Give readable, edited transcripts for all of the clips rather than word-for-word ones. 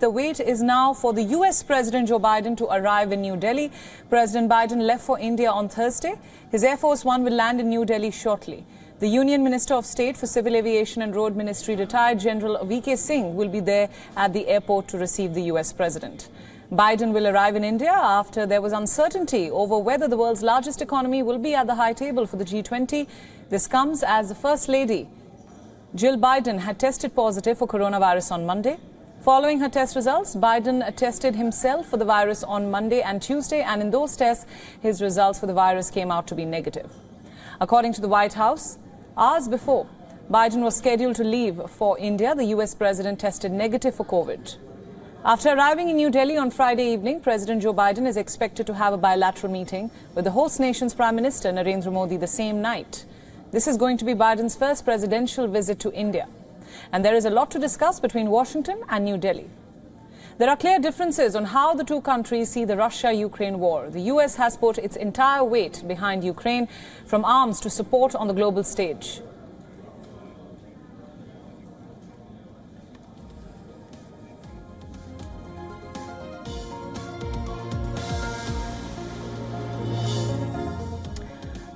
the wait is now for the US President Joe Biden to arrive in New Delhi. President Biden left for India on Thursday. His Air Force One will land in New Delhi shortly. The Union Minister of State for Civil Aviation and Road Ministry, retired General V.K. Singh, will be there at the airport to receive the US President. Biden will arrive in India after there was uncertainty over whether the world's largest economy will be at the high table for the G20. This comes as the First Lady, Jill Biden, had tested positive for coronavirus on Monday. Following her test results, Biden tested himself for the virus on Monday and Tuesday, and in those tests, his results for the virus came out to be negative. According to the White House, hours before Biden was scheduled to leave for India, the US president tested negative for COVID. After arriving in New Delhi on Friday evening, President Joe Biden is expected to have a bilateral meeting with the host nation's Prime Minister Narendra Modi the same night. This is going to be Biden's first presidential visit to India. And there is a lot to discuss between Washington and New Delhi. There are clear differences on how the two countries see the Russia-Ukraine war. The US has put its entire weight behind Ukraine, from arms to support on the global stage.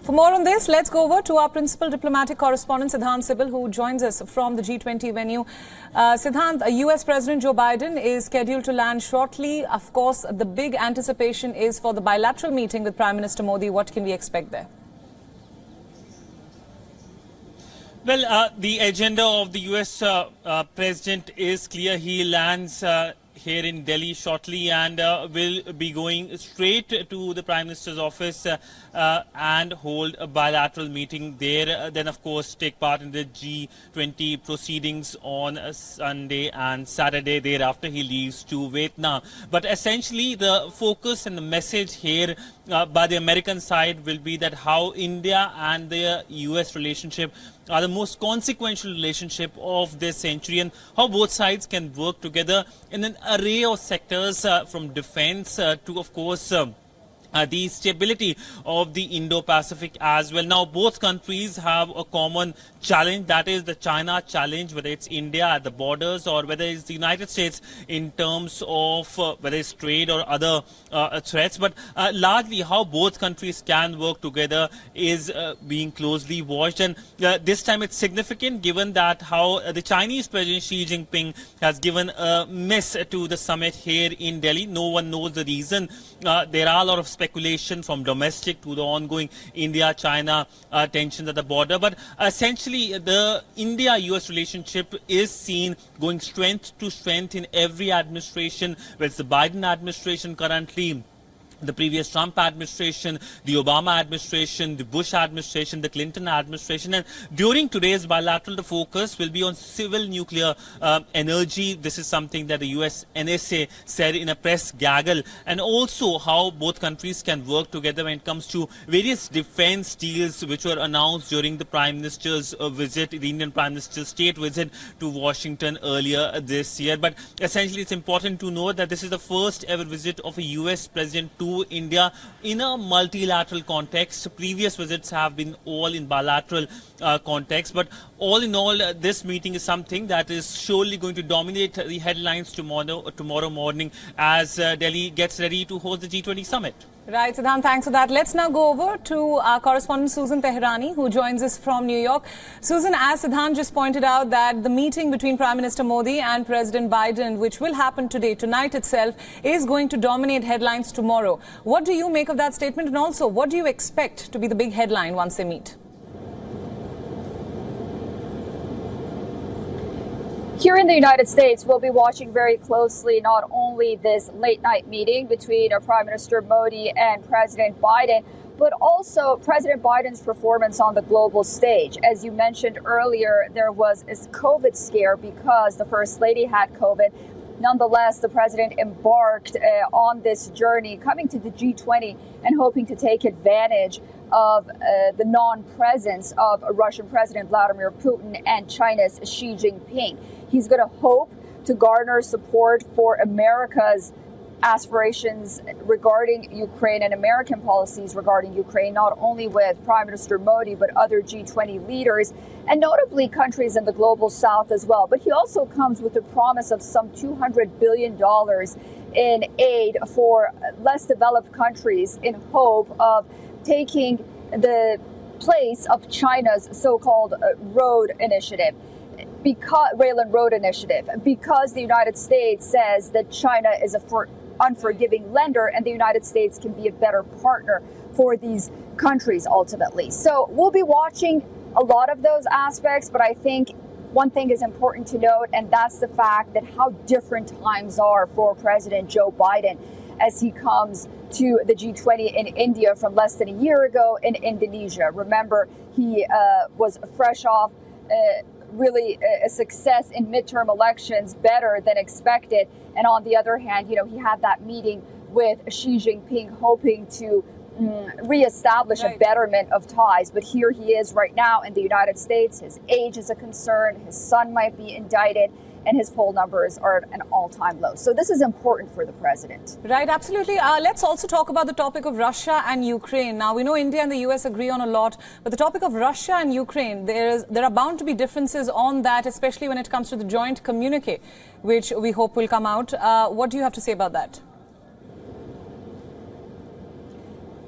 For more on this, let's go over to our principal diplomatic correspondent, Siddhant Sibal, who joins us from the G20 venue. Siddhant, US President Joe Biden is scheduled to land shortly. Of course, the big anticipation is for the bilateral meeting with Prime Minister Modi. What can we expect there? Well, the agenda of the US President is clear. He lands here in Delhi shortly and will be going straight to the Prime Minister's office and hold a bilateral meeting there. Then, of course, take part in the G20 proceedings on Sunday and Saturday. Thereafter, he leaves to Vietnam. But essentially, the focus and the message here by the American side will be that how India and the US relationship are the most consequential relationship of this century, and how both sides can work together in an array of sectors, from defense to, of course, the stability of the Indo-Pacific as well. Now, both countries have a common challenge, that is the China challenge, whether it's India at the borders or whether it's the United States in terms of whether it's trade or other threats. But largely how both countries can work together is being closely watched. And this time it's significant given that how the Chinese President Xi Jinping has given a miss to the summit here in Delhi. No one knows the reason. There are a lot of speculation from domestic to the ongoing India-China tensions at the border. But essentially, the India-US relationship is seen going strength to strength in every administration, whether it's the Biden administration currently, the previous Trump administration, the Obama administration, the Bush administration, the Clinton administration. And during today's bilateral, the focus will be on civil nuclear energy. This is something that the US NSA said in a press gaggle. And also how both countries can work together when it comes to various defense deals which were announced during the Prime Minister's visit, the Indian Prime Minister's state visit to Washington earlier this year. But essentially, it's important to note that this is the first ever visit of a US president to India in a multilateral context. Previous visits have been all in bilateral context, but all in all, this meeting is something that is surely going to dominate the headlines tomorrow morning as Delhi gets ready to host the G20 Summit. Right, Siddhant, thanks for that. Let's now go over to our correspondent Susan Tehrani, who joins us from New York. Susan, as Siddhant just pointed out, that the meeting between Prime Minister Modi and President Biden, which will happen today, tonight itself, is going to dominate headlines tomorrow. What do you make of that statement? And also, what do you expect to be the big headline once they meet? Here in the United States, we'll be watching very closely not only this late-night meeting between Prime Minister Modi and President Biden, but also President Biden's performance on the global stage. As you mentioned earlier, there was a COVID scare because the First Lady had COVID. Nonetheless, the president embarked on this journey, coming to the G20 and hoping to take advantage of the non-presence of Russian President Vladimir Putin and China's Xi Jinping. He's going to hope to garner support for America's aspirations regarding Ukraine and American policies regarding Ukraine, not only with Prime Minister Modi, but other G20 leaders, and notably countries in the global south as well. But he also comes with the promise of some $200 billion in aid for less developed countries in hope of taking the place of China's so-called road initiative. Rail and Road Initiative, because the United States says that China is a unforgiving lender and the United States can be a better partner for these countries ultimately. So we'll be watching a lot of those aspects, but I think one thing is important to note, and that's the fact that how different times are for President Joe Biden as he comes to the G20 in India from less than a year ago in Indonesia. Remember, he was fresh off really a success in midterm elections, better than expected. And on the other hand, he had that meeting with Xi Jinping hoping to reestablish a betterment of ties. But here he is right now in the United States. His age is a concern. His son might be indicted, and his poll numbers are at an all-time low. So this is important for the president. Right, absolutely. Let's also talk about the topic of Russia and Ukraine. Now, we know India and the US agree on a lot, but the topic of Russia and Ukraine, there are bound to be differences on that, especially when it comes to the joint communique, which we hope will come out. What do you have to say about that?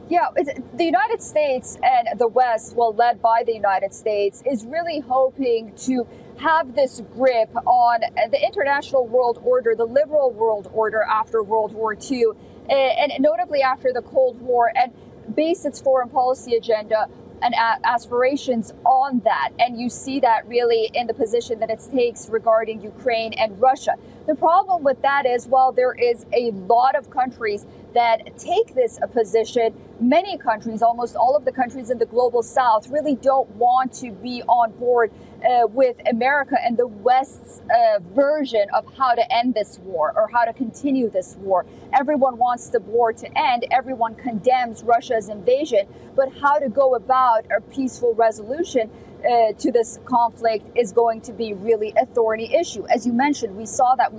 Yeah, the United States and the West, well, led by the United States, is really hoping to have this grip on the international world order, the liberal world order after World War II, and notably after the Cold War, and base its foreign policy agenda and aspirations on that. And you see that really in the position that it takes regarding Ukraine and Russia. The problem with that is, while there is a lot of countries that take this position, many countries, almost all of the countries in the global south, really don't want to be on board with America and the West's version of how to end this war or how to continue this war. Everyone wants the war to end. Everyone condemns Russia's invasion. But how to go about a peaceful resolution to this conflict is going to be really a thorny issue. As you mentioned, we saw that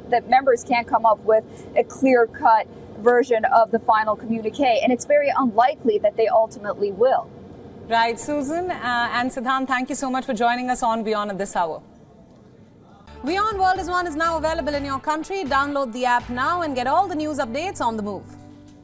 that members can't come up with a clear-cut version of the final communique, and it's very unlikely that they ultimately will. Right, Susan and Siddhant, thank you so much for joining us on WION at this hour. WION World is now available in your country. Download the app now and get all the news updates on the move.